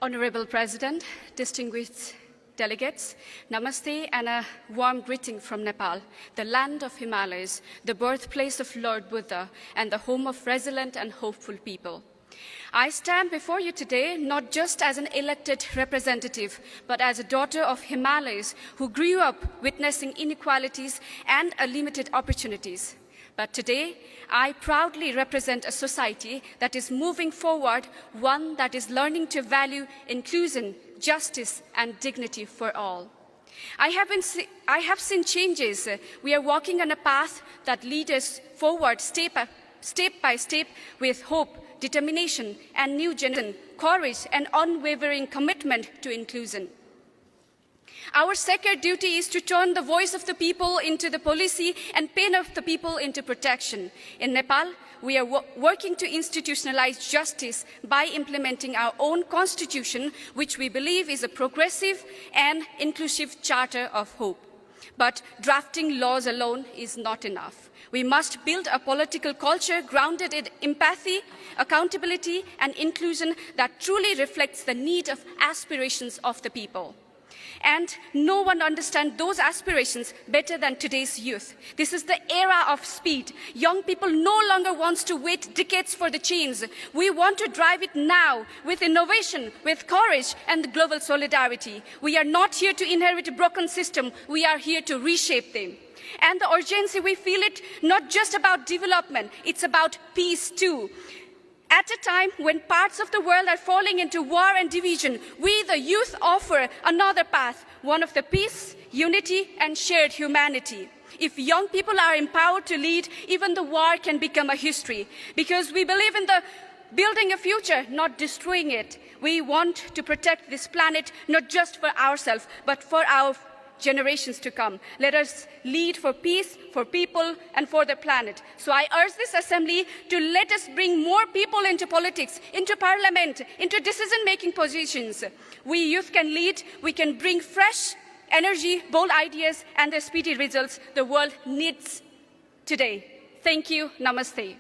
Honorable President, distinguished delegates, Namaste and a warm greeting from Nepal, the land of Himalayas, the birthplace of Lord Buddha, and the home of resilient and hopeful people. I stand before you today not just as an elected representative, but as a daughter of Himalayas who grew up witnessing inequalities and limited opportunities. But today, I proudly represent a society that is moving forward, one that is learning to value inclusion, justice, and dignity for all. I have seen changes. We are walking on a path that leads us forward step by step with hope, determination, and new generation, courage, and unwavering commitment to inclusion. Our sacred duty is to turn the voice of the people into the policy and pain of the people into protection. In Nepal, we are working to institutionalize justice by implementing our own constitution, which we believe is a progressive and inclusive charter of hope. But drafting laws alone is not enough. We must build a political culture grounded in empathy, accountability, and inclusion that truly reflects the need of aspirations of the people. And no one understands those aspirations better than today's youth. This is the era of speed. Young people no longer want to wait decades for the change. We want to drive it now with innovation, with courage, and global solidarity. We are not here to inherit a broken system. We are here to reshape them. And the urgency, we feel it not just about development, it's about peace too. At a time when parts of the world are falling into war and division, we, the youth, offer another path, one of the peace, unity, and shared humanity. If young people are empowered to lead, even the war can become a history, because we believe in the building a future, not destroying it. We want to protect this planet, not just for ourselves, but for our generations to come. Let us lead for peace, for people, and for the planet. So I urge this assembly to let us bring more people into politics, into parliament, into decision-making positions. We youth can lead, we can bring fresh energy, bold ideas, and the speedy results the world needs today. Thank you. Namaste.